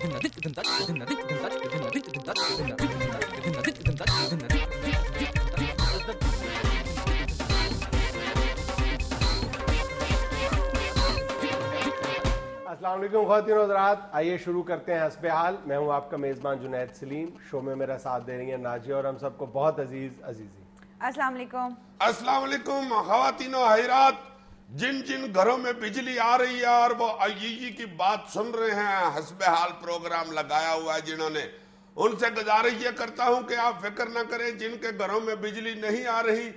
السلام علیکم خواتین و حضرات، آئیے شروع کرتے ہیں حسب حال. میں ہوں آپ کا میزبان جنید سلیم. شو میں میرا ساتھ دے رہی ہیں ناجیہ اور ہم سب کو بہت عزیزی. السلام علیکم. السلام علیکم خواتین و حضرات. جن گھروں میں بجلی آ رہی ہے اور وہ آئی کی بات سن رہے ہیں، حسب حال پروگرام لگایا ہوا ہے جنہوں نے، ان سے گزارش یہ کرتا ہوں کہ آپ فکر نہ کریں. جن کے گھروں میں بجلی نہیں آ رہی،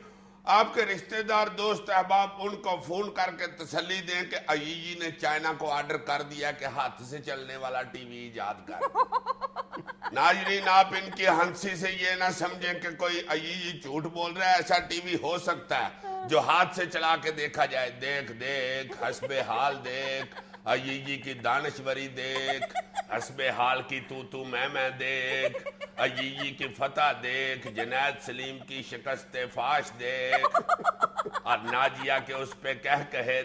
آپ کے رشتہ دار دوست احباب ان کو فون کر کے تسلی دیں کہ آئی جی نے چائنا کو آرڈر کر دیا کہ ہاتھ سے چلنے والا ٹی وی ایجاد کر. ناظرین، آپ ان کی ہنسی سے یہ نہ سمجھیں کہ کوئی آئی جی جھوٹ بول رہا ہے. ایسا ٹی وی ہو سکتا ہے جو ہاتھ سے چلا کے دیکھا جائے. دیکھ حسب حال دیکھ، آئی جی کی دانشوری دیکھ، حسب حال کی تو میں دیکھ، آئی جی کی فتح دیکھ، جنید سلیم کی شکست فاش دیکھ، اور ناجیہ کے اس پہ کہے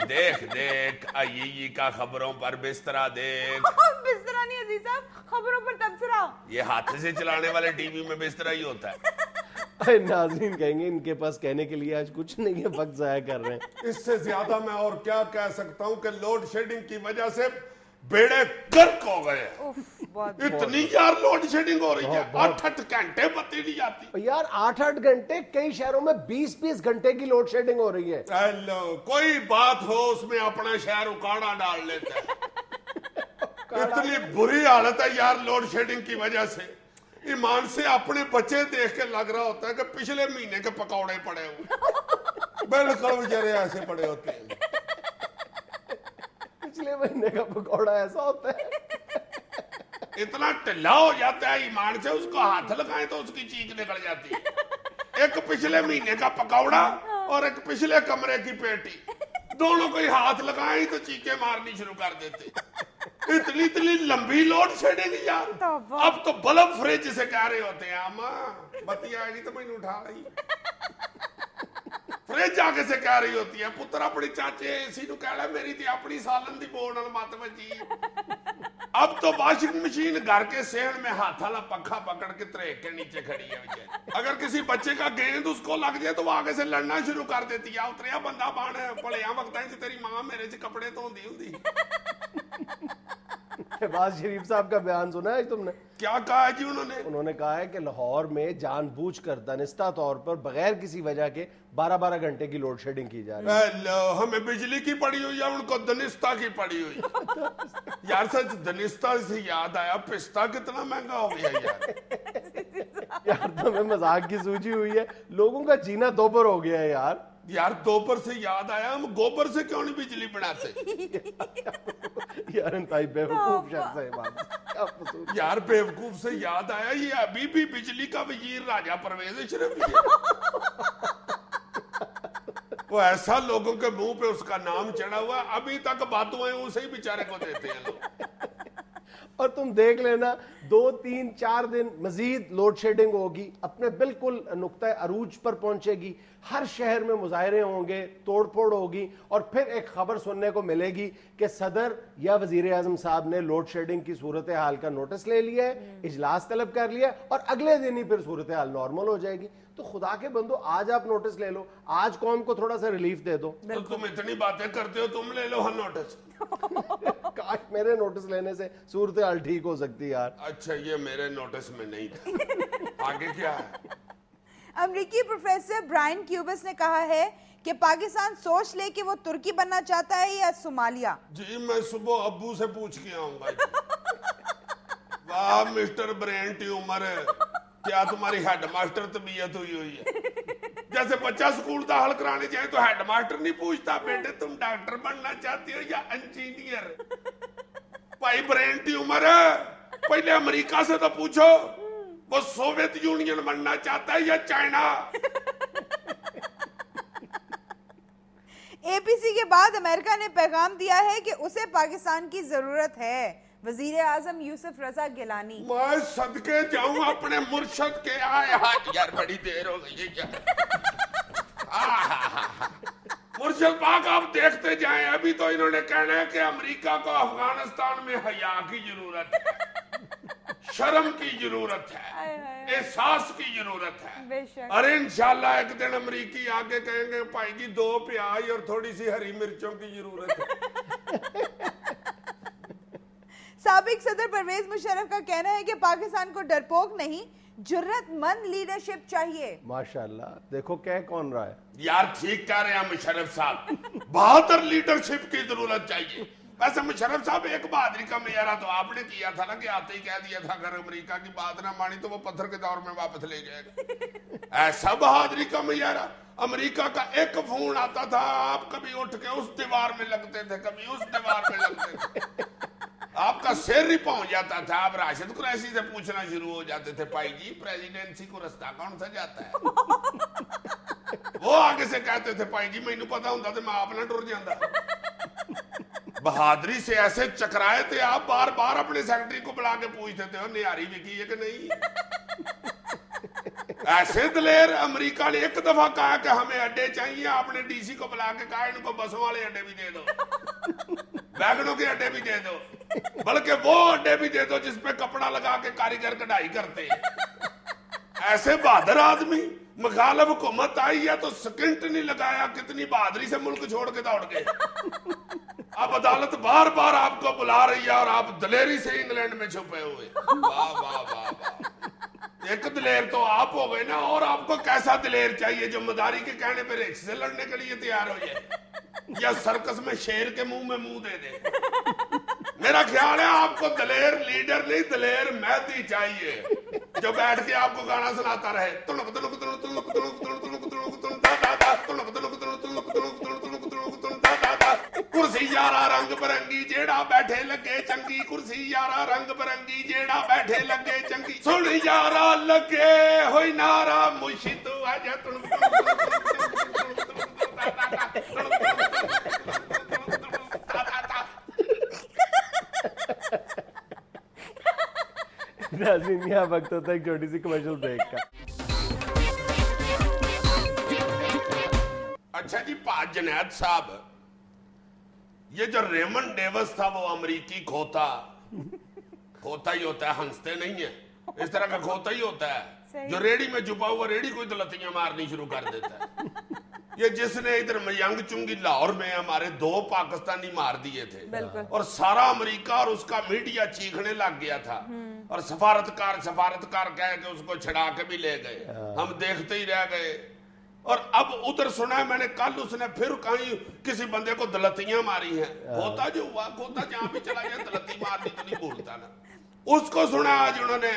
دیکھ آئی جی کا خبروں پر بسترا دیکھ. بسترا نہیں عزیز صاحب، خبروں پر تبصرہ. یہ ہاتھ سے چلانے والے ٹی وی میں بسترا ہی ہوتا ہے. ناظرین کہیں گے ان کے پاس کہنے کے لیے آج کچھ نہیں ہے، وقت ضائع کر رہے ہیں. اس سے زیادہ میں اور کیا کہہ سکتا ہوں کہ لوڈ شیڈنگ کی وجہ سے بیڑے گرک ہو گئے. اتنی یار لوڈ شیڈنگ ہو رہی ہے، 8 گھنٹے بتی نہیں جاتی یار. 8 گھنٹے، کئی شہروں میں 20 گھنٹے کی لوڈ شیڈنگ ہو رہی ہے. کوئی بات ہو اس میں اپنا شہر اکاڑا ڈال لیتا ہے. اتنی بری حالت ہے یار لوڈ شیڈنگ کی وجہ سے. ایمان سے اپنے بچے دیکھ کے لگ رہا ہوتا ہے کہ پچھلے مہینے کے پکوڑے پڑے ہوئے. بالکل بیچارے ایسے پڑے ہوتے ہیں. پچھلے مہینے کا پکوڑا ایسا ہوتا ہے، اتنا ٹھلا ہو جاتا ہے ایمان سے، اس کو ہاتھ لگائیں تو اس کی چیخ نکل جاتی ہے. ایک پچھلے مہینے کا پکوڑا اور ایک پچھلے کمرے کی پیٹی، دونوں کو ہی ہاتھ لگائیں تو چیخیں مارنی شروع کر دیتے. اتنی لمبی لوڈ شیڈنگ یار. اب تو بلب فریج سے کہہ رہے ہوتے ہیں اماں بتی آئے گی تو میں اٹھا رہی. فریج آگے سے کہہ رہی ہوتی ہے پتر اپنی چاچے اسی نو کہہ رہا میری تھی اپنی سالن دی بورڈ مت بجی. اب تو واشنگ مشین گھر کے سین میں ہاتھ والا پنکھا پکڑ کے تریک کے نیچے کھڑی ہے. اگر کسی بچے کا گیند اس کو لگ جائے تو وہ آگے سے لڑنا شروع کر دیتی ہے. اتریا بندہ بان پڑیا وقت ہے تیری ماں میرے سے کپڑے دھوندی ہوندی. شہباز شریف صاحب کا بیان سنا ہے تم نے؟ کیا کہا ہے جی انہوں نے کہا ہے کہ لاہور میں جان بوجھ کر دانستہ طور پر بغیر کسی وجہ کے 12 گھنٹے کی لوڈ شیڈنگ کی جا رہی ہے. ہمیں بجلی کی پڑی ہوئی ہے، ان کو دنستہ کی پڑی ہوئی. یار سچ دنستہ سے یاد آیا پستہ کتنا مہنگا ہو گیا یار. یار تمہیں مذاق کی سوچی ہوئی ہے، لوگوں کا جینا دوپہر ہو گیا ہے یار. یار دوپہر سے یاد آیا ہم گوبر سے کیوں نہیں بجلی بناتے. یار انتہائی بیوقوف شخص ہے. یار بیوقوف سے یاد آیا یہ ابھی بھی بجلی کا وزیر راجہ پرویز اشرف ہی ہے. وہ ایسا لوگوں کے منہ پہ اس کا نام چڑھا ہوا ہے، ابھی تک باتوں ہیں اسے ہی بیچارے کو دیتے ہیں لوگ. اور تم دیکھ لینا 2 3 4 دن مزید لوڈ شیڈنگ ہوگی، اپنے بالکل نقطہ عروج پر پہنچے گی. ہر شہر میں مظاہرے ہوں گے، توڑ پھوڑ ہوگی، اور پھر ایک خبر سننے کو ملے گی کہ صدر یا وزیر اعظم صاحب نے لوڈ شیڈنگ کی صورتحال کا نوٹس لے لیا ہے، اجلاس طلب کر لیا، اور اگلے دن ہی پھر صورتحال نارمل ہو جائے گی. تو خدا کے بندو آج آپ نوٹس لے لو، آج قوم کو تھوڑا سا ریلیف دے دو. تم اتنی باتیں کرتے ہو، تم لے لو ہر نوٹس. کاش میرے نوٹس لینے سے صورتحال ٹھیک ہو سکتی یار. اچھا یہ میرے نوٹس میں نہیں تھا. آگے کیا ہے؟ امریکی پروفیسر برائن کیوبس نے کہا ہے کہ پاکستان سوچ لے کہ وہ ترکی بننا چاہتا ہے یا صومالیہ. جی میں صبح ابو سے پوچھ کے آؤں گا. واہ مسٹر برین ٹیومر، کیا تمہاری ہیڈ ماسٹر طبیعت ہوئی ہے؟ جیسے بچہ سکول داخل کرانے جائے تو ہیڈ ماسٹر نہیں پوچھتا بیٹے تم ڈاکٹر بننا چاہتے ہو یا انجینئر. بھائی برین ٹیومر ہے، پہلے امریکہ سے تو پوچھو وہ سوویت یونین بننا چاہتا ہے یا چائنا. اے پی سی کے بعد امریکہ نے پیغام دیا ہے کہ اسے پاکستان کی ضرورت ہے. وزیر اعظم یوسف رضا گیلانی. میں صدقے جاؤں اپنے مرشد کے. آئے یار بڑی دیر ہو گئی ہے. मुर्शिद पाक आप देखते जाएं, अभी तो इन्होंने कहना है कि अमेरिका को अफगानिस्तान में हया की जरूरत है, शर्म की जरूरत है, एहसास की जरूरत है। बेशक। अरे इंशाल्लाह एक दिन अमरीकी आके कहेंगे भाई जी 2 प्याज और थोड़ी सी हरी मिर्चों की जरूरत है। साबिक सदर परवेज मुशर्रफ का कहना है कि पाकिस्तान को डरपोक नहीं, जुर्रतमंद लीडरशिप चाहिए। माशाल्लाह, देखो कह कौन रहा है। यार ठीक कह रहे हैं मुशर्रफ साहब, बहादुर लीडरशिप की जरूरत चाहिए। वैसे मुशर्रफ साहब एक बहादुरी का मुजाहरा तो आपने किया था ना कि आते ही कह दिया था अगर अमेरिका की बात ना मानी तो वो पत्थर के दौर में वापस ले जाएगा। ऐसा बहादुरी का मुजाहरा। अमेरिका का एक फोन आता था, आप कभी उठ के उस दीवार में लगते थे, कभी उस दीवार में लगते थे, आपका सिर ही पहुंच जाता था। आप राशिद कुरैशी से पूछना शुरू हो जाते थे, भाई जी प्रेसिडेंसी को रास्ता कौन सा जाता है? वो आगे से कहते थे, भाई जी मैनू पता होता तो मैं आप ना टुर जाता। बहादुरी से ऐसे चकराए थे आप, बार बार अपने सेक्रेटरी को बुला के पूछते थे निहारी विकी है कि नहीं। ऐसे दलेर। अमेरिका ने एक दफा कहा कि हमें अड्डे चाहिए, आपने डीसी को बुला के कहा इनको बसों वाले अड्डे भी दे दो, वैगनों के अड्डे भी दे दो, बल्कि वो अड्डे भी दे दो जिसपे कपड़ा लगा के कारीगर कढ़ाई करते हैं। ऐसे बहादुर आदमी। मुखालिफ हुकूमत आई है तो सेकंड नहीं लगाया, कितनी बहादुरी से मुल्क छोड़ के दौड़ गए। अब अदालत बार बार आपको बुला रही है और आप दलेरी से इंग्लैंड में छुपे हुए। वाह वाह वाह वाह। एक दलेर तो आप हो गए ना, और आपको कैसा दलेर चाहिए जो मदारी के कहने पर रिक्शे से लड़ने के लिए तैयार हो जाए, या सर्कस में शेर के मुंह में मुंह दे दे। मेरा ख्याल है आपको दलेर लीडर नहीं, दलेर मेहदी चाहिए जो बैठ के आपको गाना सुनाता रहे। तुलुक तुलुक तुलुक तुलुक तुलुक तुलुक तुलुक तुलुक तुलुक दा दा दा, तुलुक तुलुक तुलुक तुलुक तुलुक तुलुक तुलुक तुलुक तुलुक दा दा दा। कुर्सी यारा रंग बिरंगी जेड़ा बैठे लगे चंगी, कुर्सी यारा रंग बिरंगी जेड़ा बैठे लगे चंगी, सुन यारा लगे होई नारा मुशिद आजा तुलुक तुलुक तुलुक तुलुक तुलुक दा दा दा, तुलुक तुलुक नाज़रीन, यहाँ वक्त होता है एक छोटी सी कमर्शियल ब्रेक का। अच्छा जी, पाज जुनैद साहब, ये जो रेमंड डेविस था वो अमरीकी खोता ही होता है, हंसते नहीं है, इस तरह का खोता ही होता है जो रेडी में छुपा हुआ रेडी को दलतियां मारनी शुरू कर देता है। ये जिसने इधर मयंग चुंगी लाहौर में हमारे 2 पाकिस्तानी मार दिए थे और सारा अमेरिका और उसका मीडिया चीखने लग गया था और सफारतकार कह के उसको छिड़ा के भी ले गए, हम देखते ही रह गए। और अब उधर सुना है मैंने कल उसने फिर कहीं किसी बंदे को दलतियां मारी हैं। खोता जो हुआ, खोता जहां भी चला गया दलती मारनी तो नहीं भूलता ना। उसको सुना आज उन्होंने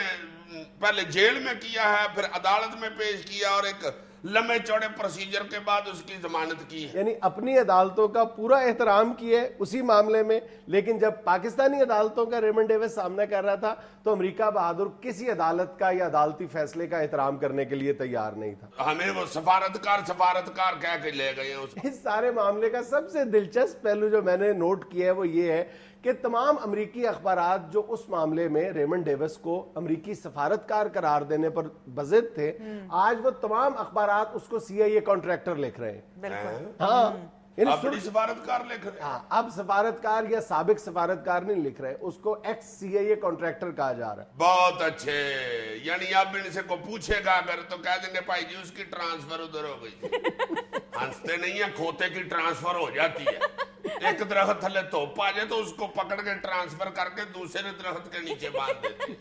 पहले जेल में किया है, फिर अदालत में पेश किया और एक लंबे चौड़े प्रोसीजर के बाद उसकी जमानत की है। यानी अपनी अदालतों का पूरा एहतराम किया है उसी मामले में, लेकिन जब पाकिस्तानी अदालतों का रेमंड डेविस सामना कर रहा था तो अमेरिका बहादुर किसी अदालत का या अदालती फैसले का एहतराम करने के लिए तैयार नहीं था। हमें वो सफारतकार कह के ले गए हैं। इस सारे मामले का सबसे दिलचस्प पहलू जो मैंने नोट किया है वो ये है कि तमाम अमरीकी अखबारात जो उस मामले में रेमंड डेविस को अमरीकी सफारतकार करार देने पर बज़िद थे, आज वो तमाम अखबारात उसको CIA कॉन्ट्रैक्टर लिख रहे हैं। हाँ, बड़ी सफारतकार लिख रहे हैं। हाँ, अब सफारतकार या साबिक सफारतकार नहीं लिख रहे, उसको ex-CIA कॉन्ट्रैक्टर कहा जा रहा है। बहुत अच्छे, यानी आप इनसे को पूछेगा अगर तो कह देंगे भाई जी उसकी ट्रांसफर उधर हो गई। हंसते नहीं है, खोते की ट्रांसफर हो जाती है। एक दरख्त थले तोप आ जाए तो उसको पकड़ के ट्रांसफर करके दूसरे दरख्त के नीचे बांध देते।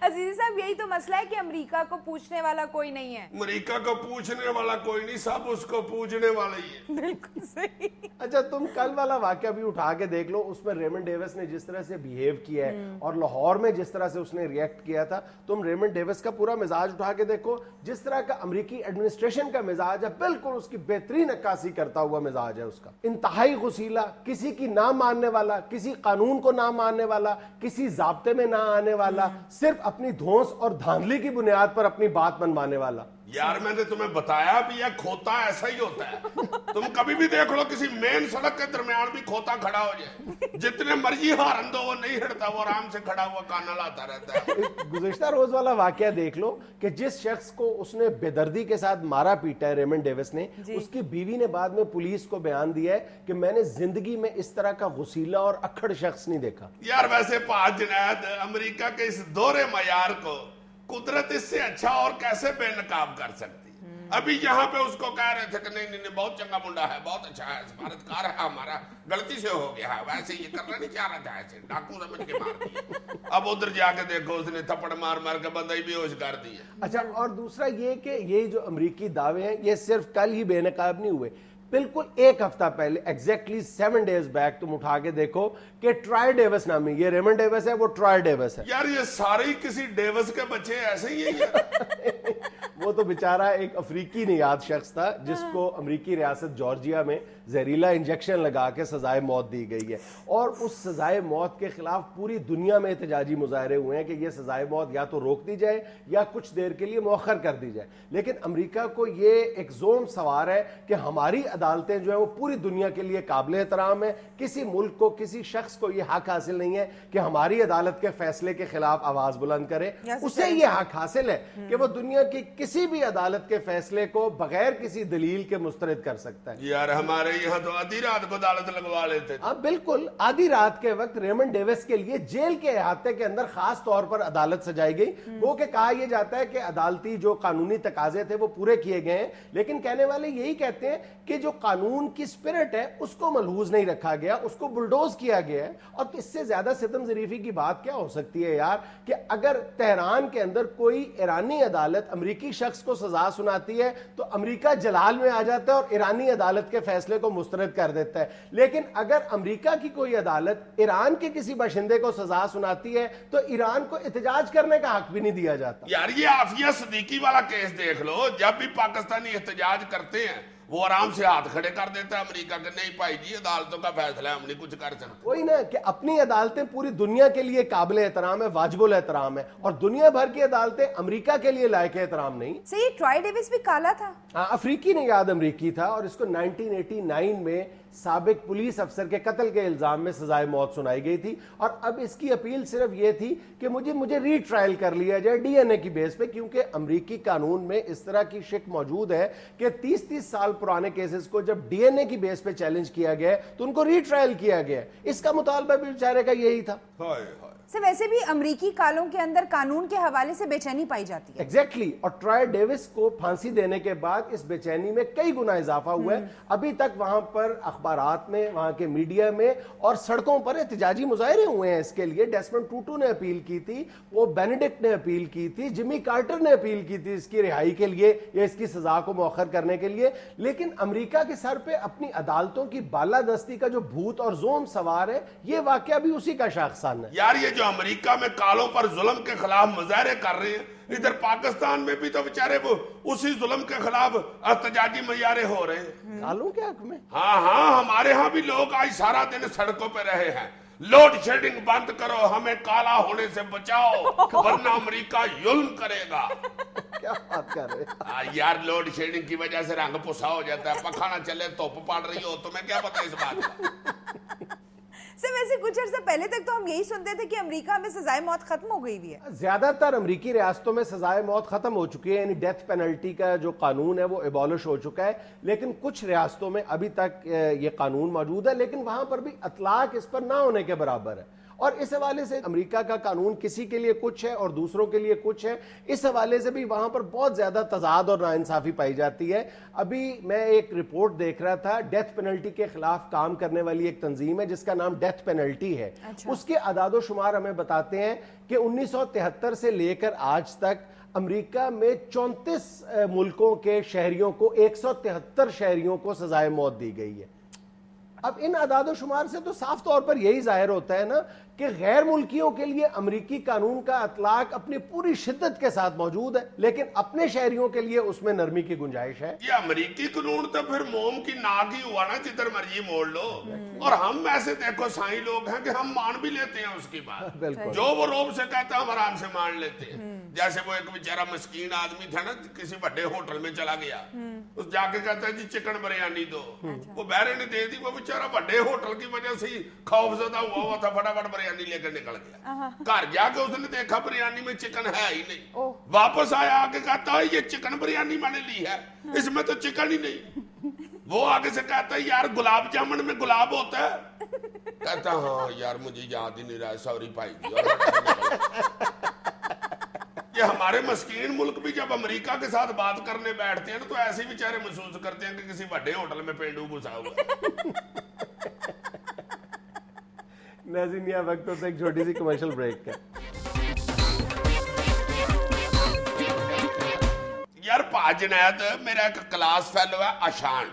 अजीज साहब, यही तो मसला है कि अमेरिका को पूछने वाला कोई नहीं है। अमेरिका को पूछने वाला कोई नहीं, सब उसको पूछने वाला ही है। बिल्कुल सही। अच्छा, तुम कल वाला वाकया भी उठा के देख लो, उसमें रेमंड डेविस ने जिस तरह से बिहेव किया है और लाहौर में जिस तरह से उसने रिएक्ट किया था, तुम रेमंड डेविस का पूरा मिजाज उठा के देखो, जिस तरह का अमेरिकी एडमिनिस्ट्रेशन का मिजाज है, बिल्कुल उसकी बेहतरीन अक्कासी करता हुआ मिजाज है उसका। इंतहाई गुसीला, किसी की ना मानने वाला, किसी कानून को ना मानने वाला, किसी जाब्ते में ना आने वाला, सिर्फ अपनी धौंस और धांधली की बुनियाद पर अपनी बात मनवाने वाला। यार मैंने तुम्हें बताया भी है, खोता ऐसा ही होता है। तुम कभी भी देख लो किसी मेन सड़क के दरमियान भी खोता खड़ा हो जाए, जितने मर्जी हारन दो वो नहीं हिड़ता, वो आराम से खड़ा हुआ काना लाता रहता है। गुज़िश्ता रोज वाला वाकया देख लो कि जिस शख्स को उसने बेदर्दी के साथ मारा पीटा है रेमंड डेविस ने, उसकी बीवी ने बाद में पुलिस को बयान दिया है कि मैंने जिंदगी में इस तरह का गुसीला और अक्खड़ शख्स नहीं देखा। यार वैसे पाज जुनैद, अमेरिका के इस दोहरे मयार को कुदरत इससे अच्छा और कैसे बेनकाब कर सकती। अभी यहाँ पे उसको कह रहे थे कि नहीं नहीं नहीं बहुत चंगा मुंडा है, बहुत अच्छा है, सफारतकार है हमारा, गलती से हो गया है, वैसे ये करना नहीं चाह रहा था, ऐसे डाकू समझ के मार दिया। अब उधर जाके देखो उसने थप्पड़ मार मार के बंदा ही बेहोश कर दिया। अच्छा, और दूसरा ये कि ये जो अमेरिकी दावे हैं ये सिर्फ कल ही बेनकाब नहीं हुए, बिल्कुल एक हफ्ता पहले एग्जैक्टली 7 डेज बैक तुम उठा के देखो कि ट्राय डेविस नामी, ये रेमंड डेविस है, वो ट्राय डेविस है। यार ये सारे ही किसी डेविस के बच्चे ऐसे ही हैं यार। वो तो बेचारा एक अफ्रीकी नियाद शख्स था जिसको अमेरिकी रियासत जॉर्जिया में जहरीला इंजेक्शन लगा के सजाए मौत दी गई है, और उस सजाए मौत के खिलाफ पूरी दुनिया में एहतजाजी मुजाहरे हुए हैं कि यह सजाए मौत या तो रोक दी जाए या कुछ देर के लिए मौखर कर दी जाए। लेकिन अमेरिका को ये एक जोम सवार है कि हमारी अदालतें जो है वो पूरी दुनिया के लिए काबिल एहतराम है। किसी मुल्क को, किसी शख्स को यह हक हासिल नहीं है कि हमारी अदालत के फैसले के खिलाफ आवाज बुलंद करे। उसे यह हक हासिल है कि वो दुनिया की किसी भी अदालत के फैसले को बगैर किसी दलील के मुस्तरद कर सकता है। यार हमारे यहाँ तो आधी रात को अदालत लगवा लेते थे। हाँ बिल्कुल, आधी रात के वक्त रेमंड डेविस के लिए जेल के अहाते के अंदर खास तौर पर अदालत सजाई गई। वो कि कहा यह जाता है कि अदालती जो कानूनी तकाजे थे वो पूरे किए गए हैं, लेकिन कहने वाले यही कहते हैं कि जो कानून की स्पिरिट है उसको मलहूज नहीं रखा गया, उसको बुलडोज किया गया है। और इससे ज्यादा सितम ज़रीफी की बात क्या हो सकती है यार कि अगर तेहरान के अंदर कोई ईरानी अदालत अमेरिकी शख्स को सजा सुनाती है तो अमेरिका जलाल में आ जाता है और ईरानी अदालत के फैसले को मुस्तरद कर देता है। लेकिन अगर अमेरिका की कोई अदालत ईरान के किसी बाशिंदे को सजा सुनाती है तो ईरान को एहतजाज करने का हक भी नहीं दिया जाता। यार ये आफिया सदीकी वाला केस देख लो, जब भी पाकिस्तानी एहतजाज करते हैं वो आराम से हाथ खड़े कर देता है अमेरिका के, नहीं भाई जी अदालतों का फैसला है, हम नहीं कुछ कर सकते। वही ना कि अपनी अदालतें पूरी दुनिया के लिए काबिल एहतराम है, वाजिबुल एहतराम है, और दुनिया भर की अदालतें अमेरिका के लिए लायक एहतराम नहीं। सही, ट्राय डेविस भी काला था। हाँ, अफ्रीकी ने याद अमरीकी था, और इसको 1989 में साबिक पुलिस अफसर के कत्ल के इल्जाम में सजाए मौत सुनाई गई थी। और अब इसकी अपील सिर्फ ये थी कि मुझे रीट्रायल कर लिया जाए डीएनए की बेस पे, क्योंकि अमरीकी कानून में इस तरह की शिक मौजूद है कि 30-30 साल पुराने केसेस को जब डीएनए की बेस पे चैलेंज किया गया तो उनको रीट्रायल किया गया। इसका मुतालबा भी बेचारे का यही था। से वैसे भी अमरीकी कालों के अंदर कानून के हवाले से बेचैनी पाई जाती है। एग्जैक्टली, और ट्राय डेविस को फांसी देने के बाद इस बेचैनी में कई गुना इजाफा हुआ है। अभी तक वहां पर अखबारात में, वहां के मीडिया में और सड़कों पर एहतजाजी मुजाहरे हुए हैं इसके लिए। डेस्मंड टूटू ने अपील की थी, वो बेनेडिक्ट ने अपील की थी, जिमी कार्टर ने अपील की थी इसकी रिहाई के लिए या इसकी सजा को मौखर करने के लिए। लेकिन अमेरिका के सर पे अपनी अदालतों की बालादस्ती का जो भूत और जोम सवार है, ये वाकया भी उसी का शाखसान है। यार ये जो अमेरिका में कालों पर जुल्म के खिलाफ मुजाहरे कर रहे हैं, इधर पाकिस्तान में भी तो बेचारे वो उसी जुल्म के खिलाफ एहतजाजी मुजाहरे हो रहे हैं। कालों के हक में? हाँ हाँ, हमारे यहाँ भी लोग आज सारा दिन सड़कों पे रहे हैं। लोड शेडिंग बंद करो, हमें काला होने से बचाओ, वरना अमेरिका जुल्म करेगा। क्या बात कर रहे हैं यार, लोड शेडिंग की वजह से रंग पुसा हो जाता है, पंखा ना चले धूप पड़ रही हो, तुम्हें क्या पता इस बात का? सर वैसे कुछ अर्से पहले तक तो हम यही सुनते थे कि अमेरिका में सजाए मौत खत्म हो गई हुई है। ज्यादातर अमेरिकी रियासतों में सजाए मौत खत्म हो चुकी है, यानी डेथ पेनल्टी का जो कानून है वो एबॉलिश हो चुका है। लेकिन कुछ रियासतों में अभी तक ये कानून मौजूद है, लेकिन वहां पर भी इतलाक इस पर ना होने के बराबर है। और इस हवाले से अमेरिका का कानून किसी के लिए कुछ है और दूसरों के लिए कुछ है। इस हवाले से भी वहां पर बहुत ज्यादा तजाद और नाइंसाफी पाई जाती है। अभी मैं एक रिपोर्ट देख रहा था, डेथ पेनल्टी के खिलाफ काम करने वाली एक तंजीम है जिसका नाम डेथ पेनल्टी है। अच्छा। उसके अदादो शुमार हमें बताते हैं कि 1973 से लेकर आज तक अमेरिका में 34 मुल्कों के शहरियों को, 173 शहरियों को सजाए मौत दी गई है। अब इन अदादो शुमार से तो साफ तौर पर यही जाहिर होता है ना کہ غیر ملکیوں کے لیے امریکی قانون کا اطلاق اپنی پوری شدت کے ساتھ موجود ہے، لیکن اپنے شہریوں کے لیے اس میں نرمی کی گنجائش ہے۔ یہ امریکی قانون تو پھر موم کی ناک ہی ہوا نا، جدھر مرضی موڑ لو۔ اور ہم ایسے دیکھو سائیں لوگ ہیں کہ ہم مان بھی لیتے ہیں اس کی بات، بالکل جو وہ روب سے کہتا ہے ہم آرام سے مان لیتے ہیں۔ جیسے وہ ایک بیچارہ مسکین آدمی تھا نا، کسی بڑے ہوٹل میں چلا گیا، اس جا کے کہتا ہے جی چکن بریانی دو، وہ بہرے نے دے دی، وہ بیچارہ بڑے ہوٹل کی وجہ سے خوف زدہ ہوا تھا، فٹافٹ بریانی لے کر نکل گیا۔ گھر جا کے اس نے دیکھا بریانی میں چکن ہے ہی نہیں، واپس آیا آگے کہتا ہے یہ چکن بریانی میں نے لی ہے، اس میں تو چکن ہی نہیں۔ وہ آگے سے کہتا ہے یار گلاب جامن میں گلاب ہوتا ہے، کہتا ہاں یار مجھے یاد ہی نہیں رہا، سوری بھائی جی۔ یہ ہمارے مسکین ملک بھی جب امریکہ کے ساتھ بات کرنے بیٹھتے ہیں نا تو ایسے ہی بیچارے محسوس کرتے ہیں کہ کسی بڑے ہوٹل میں پینڈو گھسا ہوا۔ ناظرین یہ وقت ہوتا ہے ایک چھوٹی سی کمرشل بریک کا۔ یار پا جنید میرا ایک کلاس فیلو ہے اشان،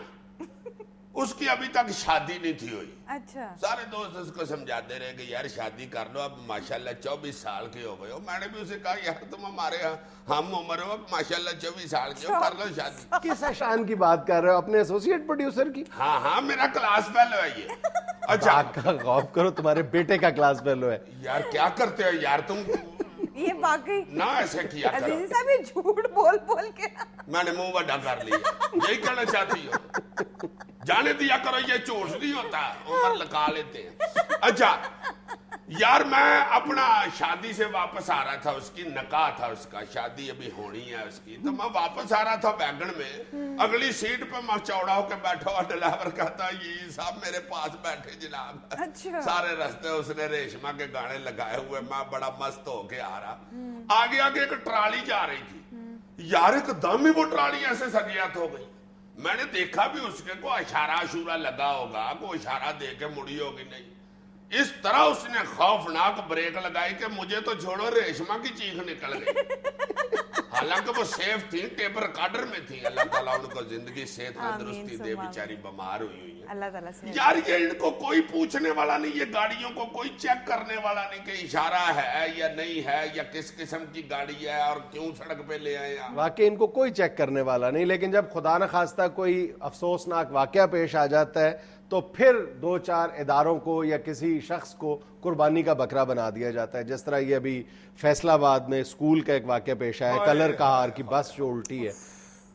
اس کی ابھی تک شادی نہیں تھی ہوئی۔ اچھا، سارے دوست اس کو سمجھاتے رہے کہ یار شادی کر لو، اب ماشاءاللہ 24 سال کے ہو گئے ہو۔ میں نے بھی اسے کہا یار تم ہمارے ہم عمر ہو، ماشاءاللہ 24 سال کے ہو، کر لو شادی۔ کس اشان کی بات کر رہے ہو؟ اپنے ایسوسیٹ پروڈیوسر کی؟ ہاں میرا کلاس فیلو ہے یہ۔ اچھا آپ کا غوف کرو، تمہارے بیٹے کا کلاس فیلو ہے۔ یار کیا کرتے ہو یار تم، یہ واقعی نہ ایسے کیا کرو۔ عزیز صاحب یہ جھوٹ بول بول کے میں نے منہ بڑا کر لیا، یہی کہنا چاہتی ہو؟ جانے دیا کرو، یہ جھوٹ نہیں ہوتا، عمر لگا لیتے ہیں۔ اچھا یار میں اپنا شادی سے واپس آ رہا تھا، اس کی نکاح تھا، اس کا شادی ابھی ہونی ہے اس کی، تو میں واپس آ رہا تھا ویگن میں، اگلی سیٹ پہ میں چوڑا ہو کے بیٹھا ہوا، ڈرائیور کہتا یہ صاحب میرے پاس بیٹھے جناب۔ اچھا، سارے رستے اس نے ریشما کے گانے لگائے ہوئے، میں بڑا مست ہو کے آ رہا، آگے آگے ایک ٹرالی جا رہی تھی، یار ایک دم ہی وہ ٹرالی ایسے سجیات ہو گئی، میں نے دیکھا بھی اس کے کو اشارہ اشورہ لگا ہوگا، کوئی اشارہ دے کے مڑی ہوگی نہیں، اس طرح اس نے خوفناک بریک لگائی کہ مجھے تو چھوڑو ریشما کی چیخ نکل گئی۔ حالانکہ وہ سیف تھی، ٹیپ ریکارڈر میں تھی، اللہ تعالیٰ ان کو زندگی صحت تندرستی دے، بیچاری بیمار ہوئی ہیں اللہ تعالیٰ سے۔ یار یہ ان کو کوئی پوچھنے والا نہیں، یہ گاڑیوں کو کوئی چیک کرنے والا نہیں کہ اشارہ ہے یا نہیں ہے، یا کس قسم کی گاڑی ہے اور کیوں سڑک پہ لے آئے۔ واقعی ان کو کوئی چیک کرنے والا نہیں، لیکن جب خدا نخواستہ کوئی افسوسناک واقعہ پیش آ جاتا ہے تو پھر دو چار اداروں کو یا کسی شخص کو قربانی کا بکرا بنا دیا جاتا ہے، جس طرح یہ ابھی فیصل آباد میں اسکول کا ایک واقعہ پیش آیا، کلر کہار کی بس جو الٹی ہے،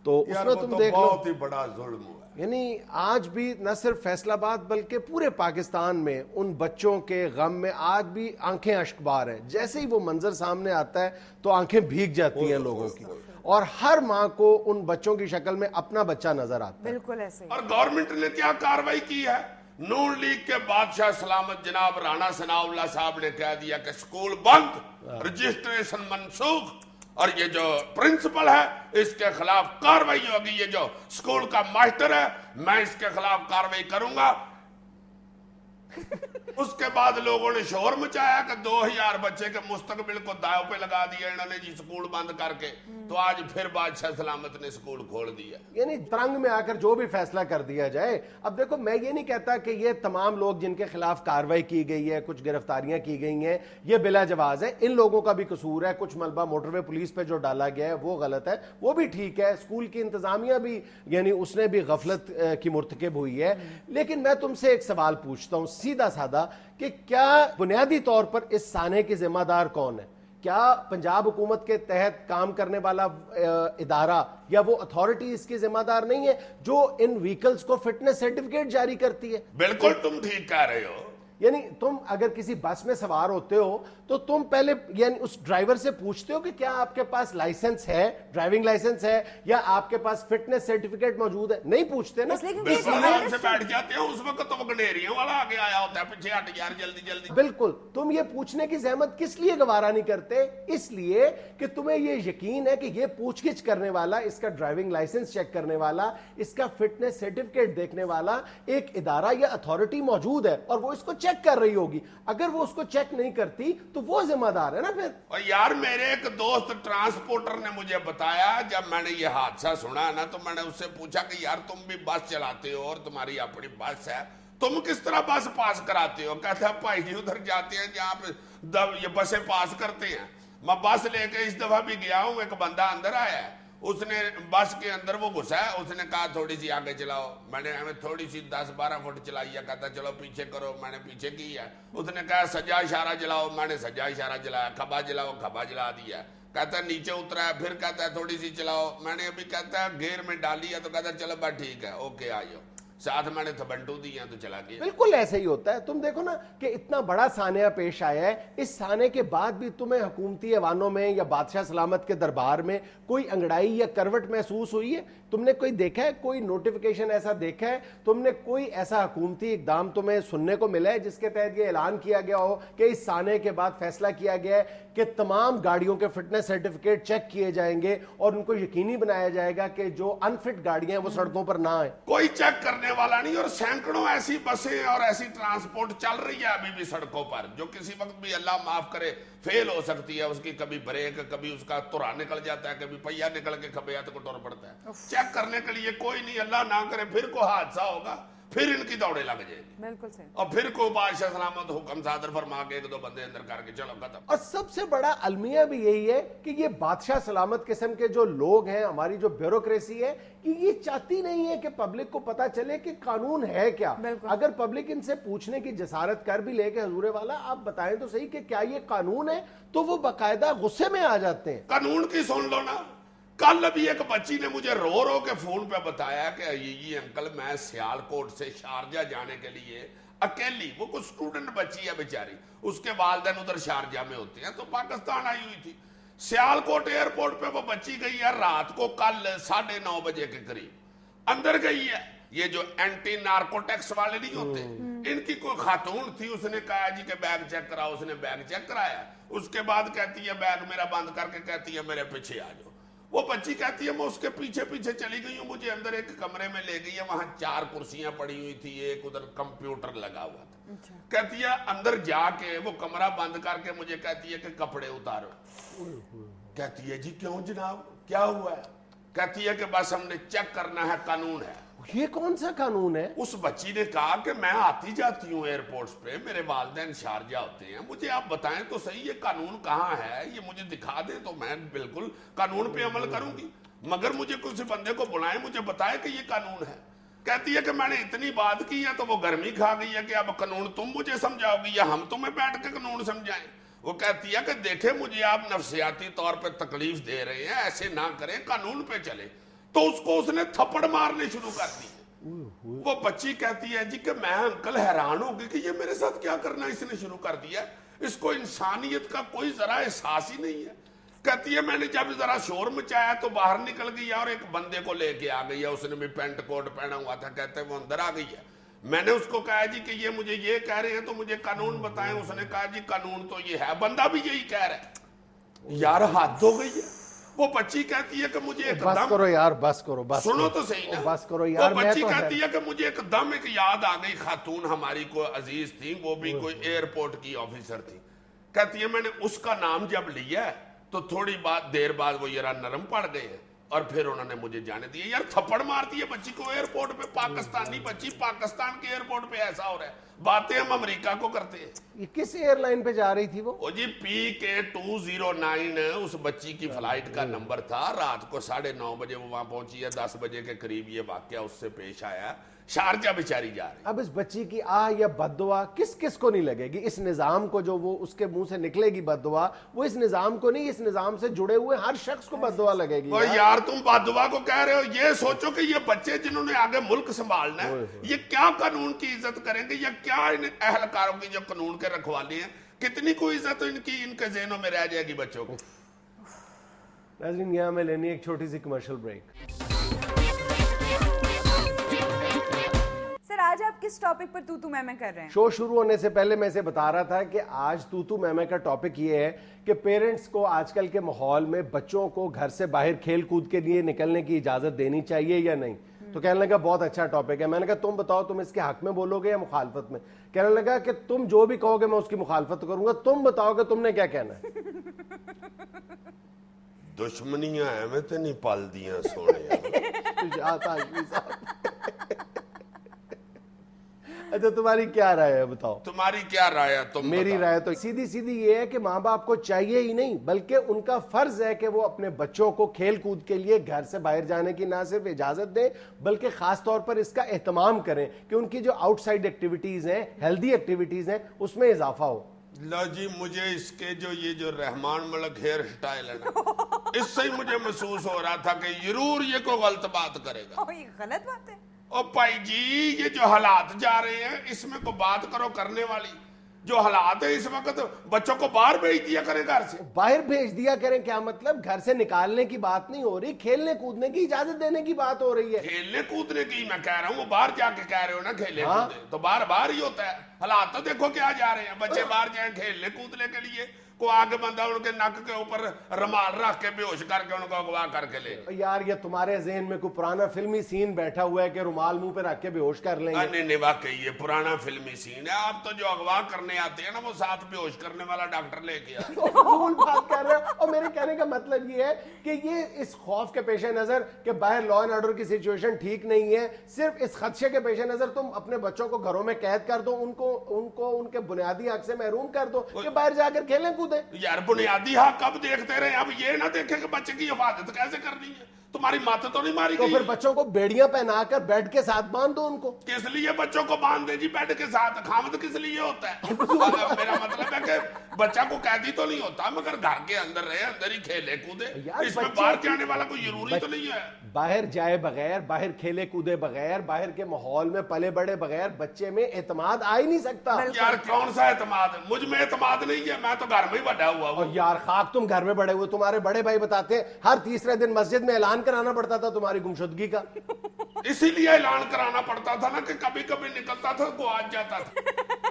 تو اس میں تم دیکھ لو بہت ہی بڑا ظلم ہوا ہے۔ یعنی آج بھی نہ صرف فیصل آباد بلکہ پورے پاکستان میں ان بچوں کے غم میں آج بھی آنکھیں اشک بار ہیں، جیسے ہی وہ منظر سامنے آتا ہے تو آنکھیں بھیگ جاتی ہیں لوگوں کی، اور ہر ماں کو ان بچوں کی شکل میں اپنا بچہ نظر آتا ہے۔ بالکل ایسے ہی۔ اور گورنمنٹ نے کیا کاروائی کی ہے؟ نون لیگ کے بادشاہ سلامت جناب رانا ثناء اللہ صاحب نے کہہ دیا کہ سکول بند، رجسٹریشن منسوخ، اور یہ جو پرنسپل ہے اس کے خلاف کاروائی ہوگی، یہ جو سکول کا ماسٹر ہے میں اس کے خلاف کاروائی کروں گا۔ اس کے بعد لوگوں نے شور مچایا کہ 2000 بچے کے مستقبل کو داؤ پہ لگا دیا انہوں نے جی سکول بند کر کے، تو آج پھر بادشاہ سلامت نے سکول کھول دیا۔ یعنی ترنگ میں آ کر جو بھی فیصلہ کر دیا جائے۔ اب دیکھو میں یہ نہیں کہتا کہ یہ تمام لوگ جن کے خلاف کاروائی کی گئی ہے، کچھ گرفتاریاں کی گئی ہیں، یہ بلا جواز ہے، ان لوگوں کا بھی قصور ہے، کچھ ملبہ موٹر وے پولیس پہ جو ڈالا گیا ہے وہ غلط ہے، وہ بھی ٹھیک ہے، اسکول کی انتظامیہ بھی یعنی اس نے بھی غفلت کی مرتکب ہوئی ہے، لیکن میں تم سے ایک سوال پوچھتا ہوں سیدھا سادہ کہ کیا بنیادی طور پر اس سانے کی ذمہ دار کون ہے؟ کیا پنجاب حکومت کے تحت کام کرنے والا ادارہ یا وہ اتھارٹی اس کی ذمہ دار نہیں ہے جو ان وہیکلز کو فٹنس سرٹیفکیٹ جاری کرتی ہے؟ بالکل تم ٹھیک کہہ رہے ہو۔ یعنی تم اگر کسی بس میں سوار ہوتے ہو تو تم پہلے یعنی اس ڈرائیور سے پوچھتے ہو کہ کیا آپ کے پاس لائسنس ہے، ڈرائیونگ لائسنس ہے، یا آپ کے پاس فٹنس سرٹیفکیٹ موجود ہے؟ نہیں پوچھتے نا۔ بالکل آرام سے بیٹھ جاتے ہیں، اس وقت تو وہ گنیریوں والا آگے آیا ہوتا ہے، پیچھے ہٹ یار جلدی جلدی۔ بالکل تم یہ پوچھنے کی زحمت کس لیے گوارا نہیں کرتے؟ اس لیے کہ تمہیں یہ یقین ہے کہ یہ پوچھ گچھ کرنے والا، اس کا ڈرائیونگ لائسنس چیک کرنے والا، اس کا فٹنس سرٹیفکیٹ دیکھنے والا ایک ادارہ یا اتھارٹی موجود ہے اور وہ اس کو چیک کر رہی ہوگی۔ اگر وہ اس کو چیک نہیں کرتی تو وہ ذمہ دار ہے نا پھر۔ اور یار میرے ایک دوست ٹرانسپورٹر نے مجھے بتایا، جب میں نے یہ حادثہ سنا نا تو میں نے اس سے پوچھا کہ یار تم بھی بس چلاتے ہو اور تمہاری اپنی بس ہے، तुम किस तरह बस पास कराते हो? कहता है भाई जी उधर जाते हैं जहाँ पे ये बसें पास करते हैं। मैं बस लेके इस दफा भी गया हूँ, एक बंदा अंदर आया है, उसने बस के अंदर वो घुसा है, उसने कहा थोड़ी सी आगे चलाओ, मैंने हमें थोड़ी सी 10-12 फुट चलाई है, कहता चलो पीछे करो, मैंने पीछे की है। उसने कहा सजा इशारा जलाओ, मैंने सजा इशारा जलाया, खबा जलाओ, खबा जला दिया। कहता है नीचे उतरा है, फिर कहता है थोड़ी सी चलाओ, मैंने अभी कहता है गेयर में डाली है, तो कहता है चलो बात ठीक है, ओके आ जाओ, साथ मैंने थबंटू दी है तो चला गया। बिल्कुल ऐसे ही होता है। तुम देखो ना कि इतना बड़ा सानिया पेश आया है, इस साने के बाद भी तुम्हें हुकूमती ऐवानों में या बादशाह सलामत के दरबार में कोई अंगड़ाई या करवट महसूस हुई है? तुमने कोई देखा है, कोई नोटिफिकेशन ऐसा देखा है? तुमने कोई ऐसा हुकूमती इकदाम तुम्हें सुनने को मिला है जिसके तहत ये ऐलान किया गया हो कि इस साने के बाद फैसला किया गया है कि तमाम गाड़ियों के फिटनेस सर्टिफिकेट चेक किए जाएंगे और उनको यकीनी बनाया जाएगा कि जो अनफिट गाड़ियां हैं वो सड़कों पर ना आए? कोई चेक करने वाला नहीं, और सैकड़ों ऐसी बसें और ऐसी ट्रांसपोर्ट चल रही है अभी भी सड़कों पर, जो किसी वक्त भी अल्लाह माफ करे फेल हो सकती है। उसकी कभी ब्रेक, कभी उसका तुरा निकल जाता है, कभी पहिया निकल के खबियात को टुर पड़ता है। चेक करने के लिए कोई नहीं, अल्लाह ना करे फिर कोई हादसा होगा, फिर इनकी दौड़े लग जाएगी। बिल्कुल सही। और फिर कोई बादशाह सलामत हुक्म सादर फरमा के 1-2 बंदे अंदर करके चलो खत्म। और सबसे बड़ा अलमिया भी यही है कि ये बादशाह सलामत किस्म के जो लोग हैं, हमारी जो ब्यूरोक्रेसी है, कि ये चाहती नहीं है कि पब्लिक को पता चले कि कानून है क्या। अगर पब्लिक इनसे पूछने की जसारत कर भी ले कि हुजूर वाला आप बताएं तो सही कि क्या ये कानून है, तो वो बाकायदा गुस्से में आ जाते हैं। कानून की सुन लो ना। कल अभी एक बच्ची ने मुझे रो रो के फोन पे बताया कि ये अंकल मैं सियालकोट से शारजा जाने के लिए अकेली, वो कुछ स्टूडेंट बच्ची है बेचारी, उसके वालिदैन उधर शारजा में होते हैं, तो पाकिस्तान आई हुई थी। सियालकोट एयरपोर्ट पे वो बच्ची गई है रात को, कल 9:30 बजे के करीब अंदर गई है। ये जो एंटी नार्कोटिक्स वाले नहीं होते, इनकी कोई खातून थी, उसने कहा जी के बैग चेक कराओ, उसने बैग चेक कराया। उसके बाद कहती है बैग मेरा बंद करके कहती है मेरे पीछे आ जाओ। वो बच्ची कहती है मैं उसके पीछे पीछे चली गई हूँ, मुझे अंदर एक कमरे में ले गई है, वहां 4 कुर्सियां पड़ी हुई थी, एक उधर कंप्यूटर लगा हुआ था। कहती है अंदर जाके वो कमरा बंद करके मुझे कहती है कि कपड़े उतारो। कहती है जी क्यों जनाब, क्या हुआ है? कहती है कि बस हमने चेक करना है, कानून है। ये कौन सा कानून है? उस बच्ची ने कहा कि मैं आती जाती हूँ एयरपोर्ट्स पे, मेरे वालिदैन शारजा होते हैं, मुझे आप बताएं तो सही ये कानून कहाँ है, ये मुझे दिखा दें तो मैं बिल्कुल कानून पे अमल करूंगी, मगर मुझे किसी बंदे को बुलाएं, मुझे बताए कि ये कानून है। कहती है कि मैंने इतनी बात की है तो वो गर्मी खा गई है कि अब कानून तुम मुझे समझाओगी या हम तुम्हें बैठ के कानून समझाएं। वो कहती है कि देखे मुझे आप नफसियाती तौर पे तकलीफ दे रहे हैं, ऐसे ना करें, कानून पे चले। तो उसको उसने थप्पड़ मारने शुरू कर दी। वो बच्ची कहती है जी कि मैं अंकल हैरान हो गई कि ये मेरे साथ क्या करना इसने शुरू कर दिया, इसको इंसानियत का कोई जरा एहसास ही नहीं है। कहती है मैंने जब जरा शोर मचाया तो बाहर निकल गई और एक बंदे को लेके आ गई है, उसने भी पैंट कोट पहना हुआ था, कहते हैं वो अंदर आ गई है। मैंने उसको कहा जी कि ये मुझे ये कह रहे हैं तो मुझे कानून बताएं। उसने कहा जी कानून तो ये है, बंदा भी यही कह रहा है। यार हद हो गई है। वो बच्ची कहती है कि मुझे एकदम, बस करो यार, बस करो, बस सुनो करो, तो सही ना, बस करो यार। वो बच्ची तो कहती है कि मुझे एकदम एक याद आ गई, खातून हमारी कोई अजीज थी, वो भी कोई एयरपोर्ट की ऑफिसर थी। कहती है मैंने उसका नाम जब लिया तो थोड़ी देर बाद वो जरा नरम पड़ गए और फिर उन्होंने मुझे जाने दिया। यार थप्पड़ मारती है बच्ची को एयरपोर्ट पे, पाकिस्तानी बच्ची पाकिस्तान के एयरपोर्ट पे, ऐसा हो रहा है। बातें हम अमेरिका को करते हैं। ये किस एयरलाइन पे जा रही थी वो? जी PK209 उस बच्ची की फ्लाइट का नंबर था। रात को 9:30 बजे वो वहां पहुंची है, 10 बजे के करीब ये वाकया उससे पेश आया। शारजा बेचारी जा रही। अब इस बच्ची की आह या बद्दुआ किस किस को नहीं लगेगी? इस निजाम को, जो वो उसके मुंह से निकलेगी बद्दुआ, वो इस निजाम को नहीं, इस निजाम से जुड़े हुए हर शख्स को बद्दुआ लगेगी। यार तुम बद्दुआ को कह रहे हो, ये सोचो कि ये बच्चे जिन्होंने आगे मुल्क संभालना है, ये क्या कानून की इज्जत करेंगे या क्या इन अहलकारों की जो कानून के रखवाले हैं, कितनी कोई इज्जत इनकी इनके ज़हनों में रह जाएगी बच्चों को। नाज़रीन, यहाँ में लेनी एक छोटी सी कमर्शियल ब्रेक। आज आप किस टॉपिक पर तू मैं कर रहे हैं? शो शुरू होने से पहले मैं इसे बता रहा था कि आज तू मैं का टॉपिक ये है कि पेरेंट्स को आजकल के माहौल में बच्चों को घर से बाहर खेल कूद के लिए निकलने की इजाजत देनी चाहिए या नहीं। तो कहने लगा बहुत अच्छा टॉपिक है। मैंने कहा तुम बताओ, तुम इसके हक में बोलोगे या मुखालफत में? कहने लगा कि तुम जो भी कहोगे मैं उसकी मुखालफत करूंगा, तुम बताओ कि तुमने क्या कहना है। दुश्मनियां एवें ते नहीं पल दियां सोने। اچھا تمہاری کیا رائے ہے بتاؤ؟ تمہاری کیا رائے ہے؟ تم میری رائے تو سیدھی سیدھی یہ ہے کہ ماں باپ کو چاہیے ہی نہیں بلکہ ان کا فرض ہے کہ وہ اپنے بچوں کو کھیل کود کے لیے گھر سے باہر جانے کی نہ صرف اجازت دیں بلکہ خاص طور پر اس کا اہتمام کریں کہ ان کی جو آؤٹ سائڈ ایکٹیویٹیز ہیں، ہیلدی ایکٹیویٹیز ہیں، اس میں اضافہ ہو۔ لو جی، مجھے اس کے جو رحمان ملک ہیئر سٹائل ہے نا، اس سے ہی مجھے محسوس ہو رہا تھا کہ ضرور یہ کوئی غلط بات کرے گا۔ یہ غلط بات ہے۔ او بھائی جی، یہ جو حالات جا رہے ہیں اس میں کو بات کرو کرنے والی۔ جو حالات ہے اس وقت، بچوں کو باہر بھیج دیا کرے گھر سے۔ باہر بھیج دیا کریں کیا مطلب؟ گھر سے نکالنے کی بات نہیں ہو رہی، کھیلنے کودنے کی اجازت دینے کی بات ہو رہی ہے۔ کھیلنے کودنے کی میں کہہ رہا ہوں، وہ باہر جا کے کہہ رہے ہو نا کھیلنے کودنے، تو باہر ہی ہوتا ہے۔ حالات تو دیکھو کیا جا رہے ہیں، بچے باہر جائیں کھیلنے کودنے کے لیے، کو آگے بندہ ان کے نک کے اوپر رومال رکھ کے بے ہوش کر کے ان کو اغوا کر کے لے۔ یار یہ تمہارے ذہن میں کوئی پرانا فلمی سین بیٹھا ہوا ہے کہ رومال منہ پہ رکھ کے بے ہوش کر لیں گے؟ نہیں واقعی یہ پرانا فلمی سین ہے۔ آپ تو جو اغوا کرنے آتے ہیں نا، وہ ساتھ بے ہوش کرنے والا ڈاکٹر لے کے آتے ہیں۔ فضول بات کر رہے ہیں۔ اور میرے کہنے کا مطلب یہ ہے کہ یہ اس خوف کے پیش نظر کہ باہر لا اینڈ آرڈر کی سچویشن ٹھیک نہیں ہے، صرف اس خدشے کے پیش نظر تم اپنے بچوں کو گھروں میں قید کر دو، ان کو ان کے بنیادی حق سے محروم کر دو کہ باہر جا کر کھیلیں کودیں۔ یار بنیادی حق کب دیکھتے رہے، اب یہ نہ دیکھیں کہ بچے کی حفاظت کیسے کرنی ہے۔ تمہاری مات تو نہیں ماری تو گئی؟ پھر بچوں کو بیڑیاں پہنا کر بیڈ کے ساتھ باندھ دو ان کو۔ کس لیے بچوں کو باندھ دیں جی بیڈ کے ساتھ؟ خامد کس لیے ہوتا ہے؟ میرا مطلب ہے کہ بچہ کو قیدی تو نہیں ہوتا، مگر گھر کے اندر رہے، اندر ہی کھیلے کودے۔ اس میں باہر جانے والا کوئی ضروری تو نہیں ہے۔ باہر جائے بغیر، باہر کھیلے کودے بغیر، باہر کے ماحول میں پلے بڑے بغیر بچے میں اعتماد آ ہی نہیں سکتا۔ یار کون سا اعتماد؟ مجھ میں اعتماد نہیں ہے، میں تو گھر میں ہی بڑا ہوا ہوں۔ اور یار خاک تم گھر میں بڑے ہوئے، تمہارے بڑے بھائی بتاتے ہیں ہر تیسرے دن مسجد میں اعلان کرانا پڑتا تھا تمہاری گمشدگی کا۔ اسی لیے اعلان کرانا پڑتا تھا نا کہ کبھی کبھی نکلتا تھا گواچ جاتا تھا۔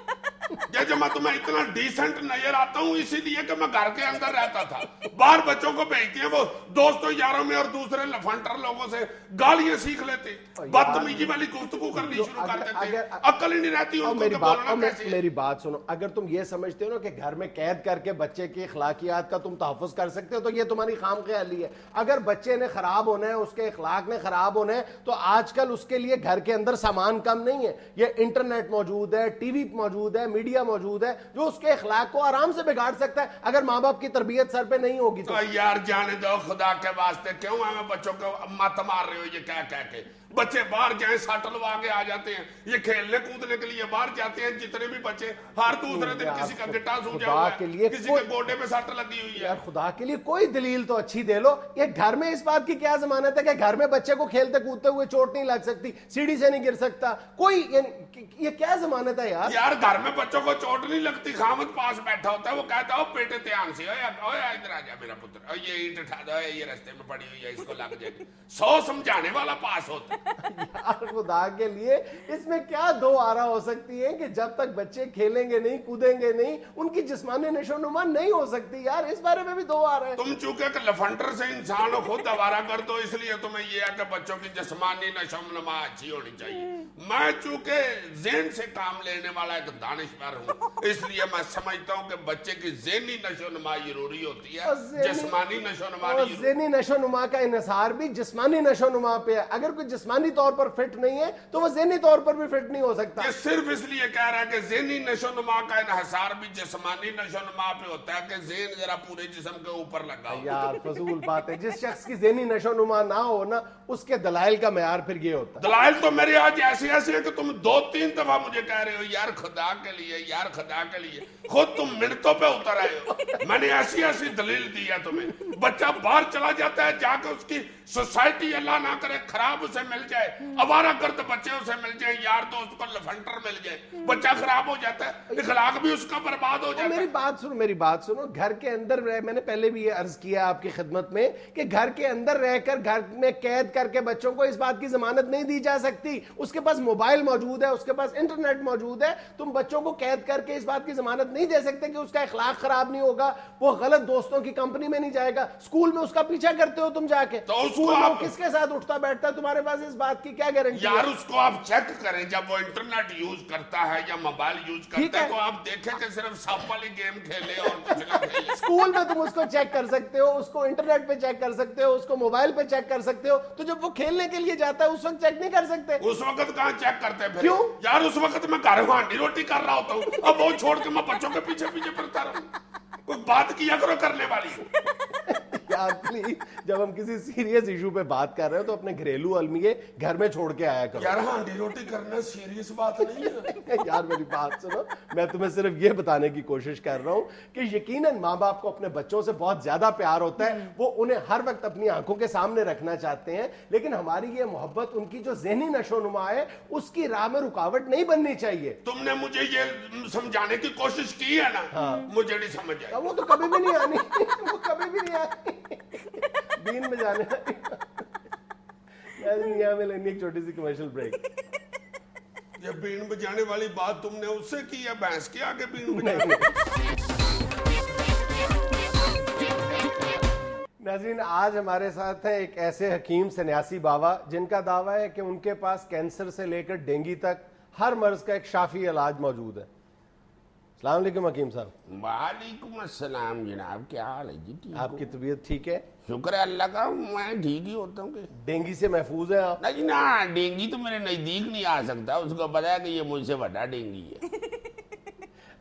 جب میں تمہیں اتنا ڈیسنٹ نظر آتا ہوں اسی لیے کہ میں گھر کے اندر رہتا تھا۔ باہر بچوں کو بھیجتے ہیں، وہ دوستوں یاروں میں اور دوسرے لفنٹر لوگوں سے گالیاں سیکھ لیتے، بدتمیزی والی گفتگو کرنی شروع کر دیتے، عقل ہی نہیں رہتی ان کو کہ بولنا کیسے ہے۔ میری بات سنو، اگر تم یہ سمجھتے ہو نا کہ گھر میں قید کر کے بچے کی اخلاقیات کا تم تحفظ کر سکتے ہو تو یہ تمہاری خام خیالی ہے۔ اگر بچے نے خراب ہونا ہے، اس کے اخلاق نے خراب ہونا ہے، تو آج کل اس کے لیے گھر کے اندر سامان کم نہیں ہے۔ یہ انٹرنیٹ موجود ہے، ٹی وی موجود ہے، میڈیا موجود ہے جو اس کے اخلاق کو آرام سے بگاڑ سکتا ہے اگر ماں باپ کی تربیت سر پہ نہیں ہوگی تو۔ یار جانے دو خدا کے واسطے، کیوں ہمیں بچوں کو مت مار رہے ہو یہ کہہ کے؟ بچے باہر جائیں، سٹل آگے آ جاتے ہیں، یہ کھیلنے کودنے کے لیے باہر جاتے ہیں۔ جتنے بھی بچے ہر دوسرے دن کسی کا گٹا سوجا ہوا ہے، کسی کے گوڈے پہ سٹ لگی ہوئی ہے۔ یار خدا کے لیے کوئی دلیل تو اچھی دے لو۔ یہ گھر میں اس بات کی کیا ضمانت ہے کہ گھر میں بچے کو کھیلتے کودتے ہوئے چوٹ نہیں لگ سکتی، سیڑھی سے نہیں گر سکتا؟ کوئی یہ کیا ضمانت ہے یار؟ یار گھر میں بچوں کو چوٹ نہیں لگتی، خامد پاس بیٹھا ہوتا ہے، وہ کہتا ہے بیٹے دھیان سے، ادھر آ جا میرا پتر، یہ اینٹ اٹھا دو، یہ رستے میں پڑی ہوئی ہے، اس کو لگ جائے گی۔ 100 سمجھانے والا پاس ہوتا ہے۔ یار خدا کے لیے اس میں کیا دو آرا ہو سکتی ہے کہ جب تک بچے کھیلیں گے نہیں، کودیں گے نہیں، ان کی جسمانی نشو نما نہیں ہو سکتی؟ یار اس بارے میں بھی دو آ رہے ہیں۔ تم چونکہ کہ لفنڈر سے انسان خود دوارا کر دو، اس لیے تمہیں یہ ہے کہ بچوں کی جسمانی نشو نما اچھی ہونی چاہیے۔ میں چونکہ ذہن سے کام لینے والا ایک دانشور ہوں، اس لیے میں سمجھتا ہوں کہ بچے کی ذہنی نشو نما ضروری ہوتی ہے، جسمانی نشو نما نہیں۔ ذہنی نشو نما کا انحصار بھی جسمانی نشو نما پہ ہے۔ اگر کوئی جسمانی طور پر فٹ نہیں ہے تو وہ ذہنی طور پر بھی فٹ نہیں ہو سکتا۔ یہ صرف اس لیے کہہ رہا ہے کہ ذہنی نشو نما کا انحصار بھی جسمانی نشو نما پہ ہوتا ہے کہ ذہن ذرا پورے جسم کے اوپر لگا ہو۔ یار فضول بات ہے، جس شخص کی ذہنی نشو نما نہ ہو نا، اس کے دلائل کا معیار پھر یہ ہوتا ہے۔ دلائل تو میرے آج ایسے ایسے ہیں کہ تم 2-3 دفعہ مجھے کہہ رہے ہو یار خدا کے لیے، یار خدا کے لیے، خود تم منٹوں پہ اتر آئے ہو۔ میں نے ایسی ایسی دلیل دی ہے تمہیں۔ بچہ باہر چلا جاتا ہے، جا کے اس کی سوسائٹی اللہ نہ کرے خراب اسے مل جائے، آوارہ گرد بچے اسے مل جائیں، یار دوست کو لفنٹر مل جائے، بچہ خراب ہو جاتا ہے، اخلاق بھی اس کا برباد ہو جاتا ہے۔ میری بات سنو، گھر کے اندر رہ، میں نے پہلے بھی یہ عرض کیا آپ کی خدمت میں کہ گھر کے اندر رہ کر گھر میں قید کر کے بچوں کو اس بات کی ضمانت نہیں دی جا سکتی۔ اس کے پاس موبائل موجود ہے، اس کے پاس انٹرنیٹ موجود ہے، تم بچوں کو قید کر کے اس بات کی ضمانت نہیں دے سکتے کہ اس کا اخلاق خراب نہیں ہوگا، وہ غلط دوستوں کی کمپنی میں نہیں جائے گا۔ اسکول میں اس کا پیچھا کرتے ہو تم جا کے، تو اس اسکول میں کس کے ساتھ اٹھتا بیٹھتا ہے، تمہارے پاس یہ इस बात की क्या गारंटी यार है? उसको आप चेक करें, जब वो इंटरनेट यूज करता है या मोबाइल यूज करता है तो आप देखें कि सिर्फ सांप वाली गेम खेले और कुछ ना खेले। स्कूल में तुम उसको चेक कर सकते हो, उसको इंटरनेट पे चेक कर सकते हो, उसको मोबाइल पे चेक कर सकते हो, तो जब वो खेलने के लिए जाता है उस वक्त चेक नहीं कर सकते? उस वक्त कहाँ चेक करते हैं फिर? क्यों? यार उस वक्त मैं घर में हांडी रोटी कर रहा होता हूँ, अब वो छोड़ के मैं बच्चों के पीछे पीछे फिरता रहूं। कोई बात किया करो करने वाली। यार प्लीज, जब हम किसी सीरियस इशू पे बात कर रहे हो तो अपने घरेलू अलमिये घर में छोड़ के आया करो। यार हांडी रोटी करना सीरियस बात नहीं है। यार मेरी बात सुनो, मैं तुम्हें सिर्फ ये बताने की कोशिश कर रहा हूँ कि यकीनन माँ बाप को अपने बच्चों से बहुत ज्यादा प्यार होता है, वो उन्हें हर वक्त अपनी आंखों के सामने रखना चाहते हैं, लेकिन हमारी ये मोहब्बत उनकी जो ज़हनी नशोनुमा है उसकी राह में रुकावट नहीं बननी चाहिए। तुमने मुझे ये समझाने की कोशिश की है ना, मुझे नहीं समझ आई। वो तो कभी भी नहीं आनी, वो कभी भी नहीं आनी। दीन में जाने यहाँ में लेनी एक छोटी सी कमर्शियल ब्रेक। ये बीन बजाने वाली बात तुमने उससे की है, भैंस के आगे बीन बजाने? नाज़रीन, आज हमारे साथ है एक ऐसे हकीम सन्यासी बाबा जिनका दावा है कि उनके पास कैंसर से लेकर डेंगू तक हर मर्ज का एक शाफी इलाज मौजूद है। अस्सलाम वालेकुम हकीम साहब। वालेकुम अस्सलाम जनाब, क्या हाल है जी? ठीक आपकी तबीयत ठीक है? शुक्र है अल्लाह का, मैं ठीक ही होता हूँ। डेंगू से महफूज है आप? नहीं ना, डेंगी तो मेरे नजदीक नहीं आ सकता, उसको पता है कि ये मुझसे बड़ा डेंगी है।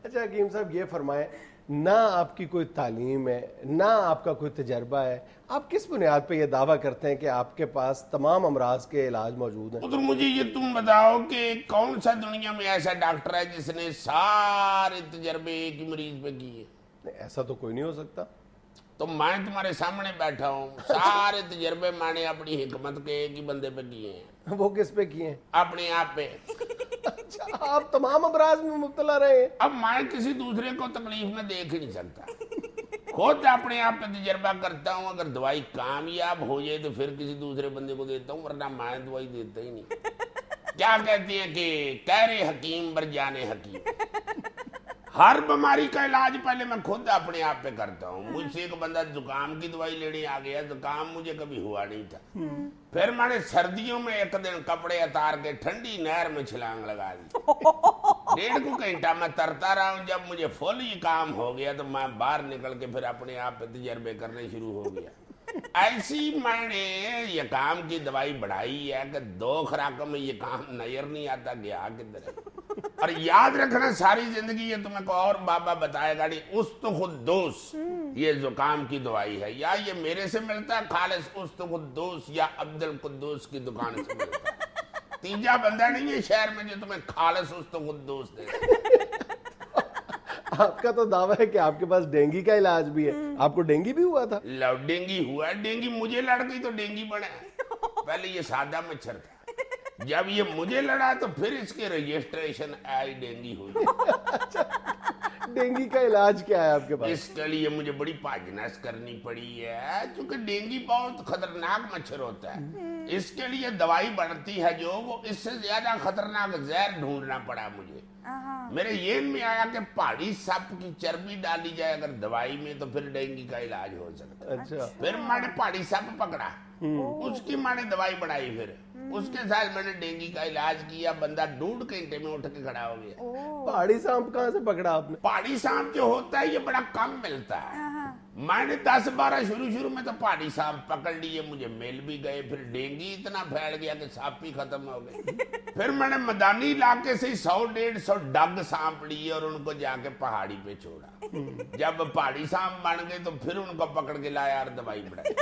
अच्छा हकीम साहब, ये फरमाएं, ना आपकी कोई तालीम है ना आपका कोई तजर्बा है, आप किस बुनियाद पे ये दावा करते हैं कि आपके पास तमाम अमराज के इलाज मौजूद हैं? तो मुझे ये तुम बताओ कि कौन सा दुनिया में ऐसा डॉक्टर है जिसने सारे तजर्बे एक ही मरीज पे किए? ऐसा तो कोई नहीं हो सकता। तो मैं तुम्हारे सामने बैठा हूँ, सारे तजर्बे मैंने अपनी हिकमत के एक ही बंदे पे किए हैं। वो किस पे किए हैं? अपने आप पे। अच्छा, आप तमाम अमराज में मुब्तला रहे हैं? अब मैं किसी दूसरे को तकलीफ में देख ही नहीं सकता, खुद अपने आप पे तजर्बा करता हूँ। अगर दवाई कामयाब हो जाए तो फिर किसी दूसरे बंदे को देता हूँ, वरना मैं दवाई देता ही नहीं। क्या कहते हैं कि कह रहे हकीम बर जाने हकीम। हर बीमारी का इलाज पहले मैं खुद अपने आप पे करता हूँ। मुझसे एक बंदा जुकाम की दवाई लेने आ गया, जुकाम मुझे कभी हुआ नहीं था। फिर मैंने सर्दियों में एक दिन कपड़े उतार के ठंडी नहर में छलांग लगा दी। 1.5 घंटा मैं तरता रहा हूँ। जब मुझे फुल ही काम हो गया तो मैं बाहर निकल के फिर अपने आप पे तजर्बे करने शुरू हो गया। ऐसी मैंने ये काम की दवाई बढ़ाई है कि 2 खुराकों में ये काम नजर नहीं आता गया किधर है। और याद रखना, सारी जिंदगी ये तुम्हें को और बाबा बताएगा नहीं, उस्तुखुद्दूस ये जुकाम की दवाई है, या ये मेरे से मिलता है खालिस उस्तुखुद्दूस या अब्दुल कुद्दूस की दुकान से मिलता है। तीजा बंदा नहीं है शहर में जो तुम्हें खालिस उस्तुखुद्दूस दे। आपका तो दावा है कि आपके पास डेंगू का इलाज भी है। आपको डेंगू भी हुआ था? डेंगी हुआ, डेंगी मुझे लड़ गई तो डेंगी बना। पहले ये सादा मच्छर था, जब ये मुझे लड़ा तो फिर इसके रजिस्ट्रेशन आई डेंगी हुई। डेंगू का इलाज क्या है आपके पास? इसके लिए मुझे बड़ी पाजनस करनी पड़ी है, क्योंकि डेंगू बहुत खतरनाक मच्छर होता है। इसके लिए दवाई बनती है जो, वो इससे ज्यादा खतरनाक जहर ढूंढना पड़ा मुझे। मेरे ये में आया कि पहाड़ी सांप की चर्बी डाली जाए अगर दवाई में तो फिर डेंगू का इलाज हो सकता है। अच्छा। फिर मैंने पहाड़ी सांप पकड़ा, उसकी मैंने दवाई बनाई, फिर उसके साथ मैंने डेंगू का इलाज किया। बंदा 1.5 घंटे में उठ के खड़ा हो गया। पहाड़ी सांप कहाँ से पकड़ा आपने? पहाड़ी सांप जो होता है ये बड़ा कम मिलता है। मैंने 10-12 शुरू में तो पहाड़ी सांप पकड़ लिए, मुझे मिल भी गए। फिर डेंगू इतना फैल गया कि सांप ही खत्म हो गए। फिर मैंने मैदानी इलाके से 100-150 डग सांप लिए और उनको जाके पहाड़ी पे छोड़ा। जब पहाड़ी सांप बन गए तो फिर उनको पकड़ के लाया और दवाई बढ़ाई।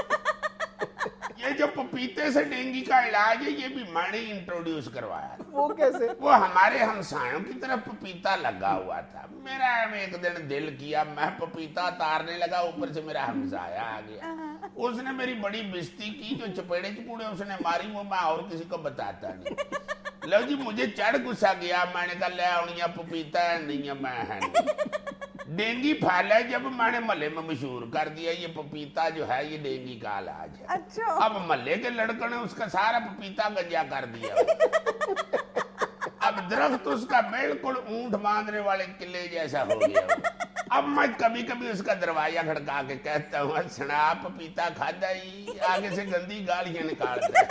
ये जो पपीते से डेंगू का इलाज है ये भी मैंने इंट्रोड्यूस करवाया। वो कैसे? वो हमारे हमसायों की तरफ पपीता लगा हुआ था। मेरा एक दिन दिल किया, मैं पपीता तारने लगा, ऊपर से मेरा हमसाया आ गया। उसने मेरी बड़ी बेइज्जती की, जो चपेड़े चपूड़े उसने मारी वो मैं और किसी को बताता नहीं। लो जी, मुझे चढ़ गुस्सा गया। मैंने कहा ले आउनिया पपीता है नहीं है, मैं है नहीं। डेंगू फैला जब मैंने महल्ले में मशहूर कर दिया ये पपीता जो है ये डेंगू का इलाज है। अच्छा। अब महल्ले के लड़कों ने उसका सारा पपीता गंजा कर दिया। अब दरख्त उसका बिल्कुल ऊंट बांधने वाले किले जैसा हो गया। अब मैं कभी कभी उसका दरवाजा खड़का के कहता हूँ, सना पपीता खादा ही, आगे से गंदी गालियां निकालता है।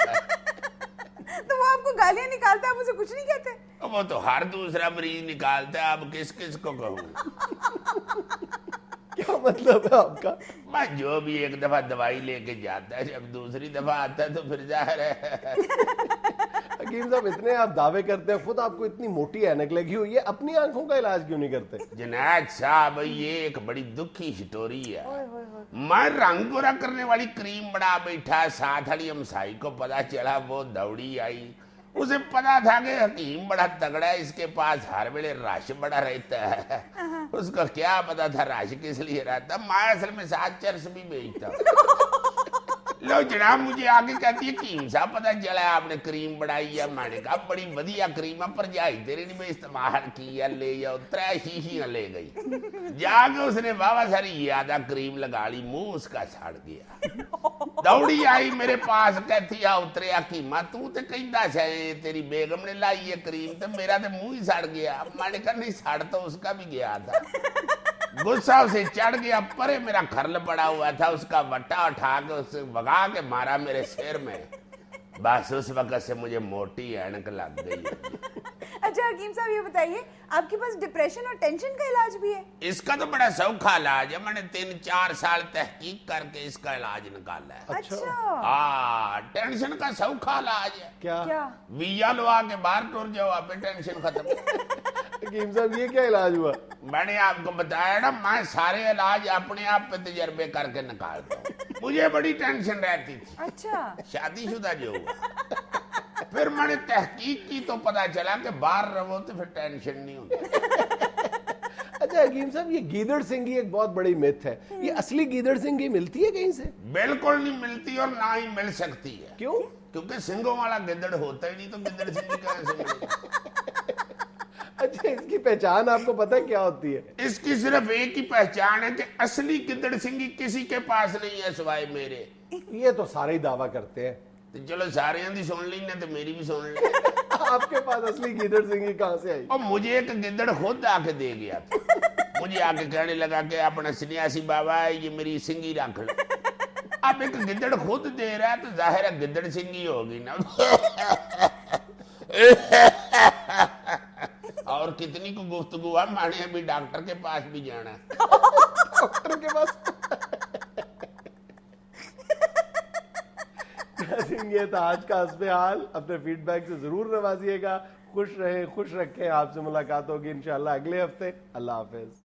تو وہ آپ کو گالیاں نکالتا ہے, آپ اسے کچھ نہیں کہتے؟ وہ تو ہر دوسرا مریض نکالتا ہے, اب کس کس کو کہوں؟ کیا مطلب ہے آپ کا؟ میں جو بھی ایک دفعہ دوائی لے کے جاتا ہے, جب دوسری دفعہ آتا ہے تو پھر ظاہر ہے. حکیم صاحب اتنے آپ دعوے کرتے ہیں, خود آپ کو اتنی موٹی اینک لگی ہوئی ہے, اپنی آنکھوں کا علاج کیوں نہیں کرتے؟ جنید صاحب یہ ایک بڑی دکھی سٹوری ہے. میں رنگ گورا کرنے والی کریم بڑا بیٹھا, ساتھ والی ہمسائی کو پتا چلا, وہ دوڑی آئی. اسے پتا تھا کہ حکیم بڑا تگڑا ہے, اس کے پاس ہر ویلے رش بڑا رہتا ہے. اس کو کیا پتا تھا رش کس لیے رہتا, میں اصل میں ساتھ چرس بھی بیچتا ہوں. لو جناب مجھے آگے کہتی ہے حکیم صاحب پتا چلا ہے آپ نے کریم بڑھائی ہے. میں نے کہا بڑی ودیا کریم ہے, پر جائی تیرے نہیں میں استعمال کی ہے, لے جاؤ. 3 شیشیاں لے گئی, جا کے اس نے بابا ساری یادہ کریم لگا لی, منہ اس کا سڑ گیا. دوڑی آئی میرے پاس, کہتی آ اترے حکیمہ تو تے کہندا ہے تیری بیگم نے لائی ہے کریم, تے میرا تے منہ ہی سڑ گیا. میں نے کہا نہیں, سڑ تو اس کا بھی گیا تھا. غصہ اسے چڑھ گیا, پرے میرا کھرل پڑا ہوا تھا, اس کا وٹا اٹھا کے اسے بگا کے مارا میرے سر میں. بس اس وقت سے مجھے موٹی اینک لگ گئی. اچھا حکیم صاحب یہ بتائیے, آپ کے پاس ڈپریشن اور ٹینشن کا علاج بھی ہے؟ اس کا تو بڑا سوکھا علاج ہے, میں نے 3-4 سال تحقیق کر کے اس کا علاج نکالا ہے. اچھا ہاں, ٹینشن کا سوکھا علاج ہے. کیا ویا لوا کے باہر ٹور جاؤ, آپ ٹینشن ختم. حکیم صاحب یہ کیا علاج ہوا؟ میں نے آپ کو بتایا نا, میں سارے علاج اپنے آپ پہ تجربے کر کے نکالتا ہوں. مجھے بڑی ٹینشن رہتی تھی, اچھا شادی شدہ جو ہوا, پھر میں نے تحقیق کی تو پتا چلا کہ باہر رہو تو پھر ٹینشن نہیں ہوتی. اچھا حکیم صاحب یہ گیدڑ سنگھی ایک بہت بڑی مت ہے, یہ اصلی گیدڑ سنگھی ملتی ہے کہیں سے؟ بالکل نہیں ملتی, اور نہ ہی مل سکتی ہے. کیوں؟ کیونکہ سنگھوں والا گدڑ ہوتا ہی نہیں, تو گدڑ سنگھی کہاں سے ملے؟ اچھا اس کی پہچان آپ کو پتا کیا ہوتی ہے؟ اس کی صرف ایک ہی پہچان ہے کہ اصلی گدڑ سنگھی کسی کے پاس نہیں ہے سوائے میرے. یہ تو سارے ہی دعویٰ کرتے ہیں. تو چلو سارے دی سن لی نا, تو میری بھی سن لی. آپ کے پاس اصلی گیدڑ سنگھی کہاں سے آئی؟ اور مجھے ایک گدڑ خود آ کے دے گیا تھا. مجھے آ کے کہنے لگا کہ اپنا سنیاسی بابا ہے, یہ میری سنگھی رکھ لو. اب ایک گدڑ خود دے رہا ہے تو ظاہر ہے گدڑ سنگھی ہوگی نا. اور کتنی کو گفتگو ہے, میں نے ابھی ڈاکٹر کے پاس بھی جانا ہے. ڈاکٹر کے پاس؟ یہ تھا آج کا حسب حال. اپنے فیڈ بیک سے ضرور نوازیے گا. خوش رہیں, خوش رکھیں. آپ سے ملاقات ہوگی انشاءاللہ اگلے ہفتے. اللہ حافظ.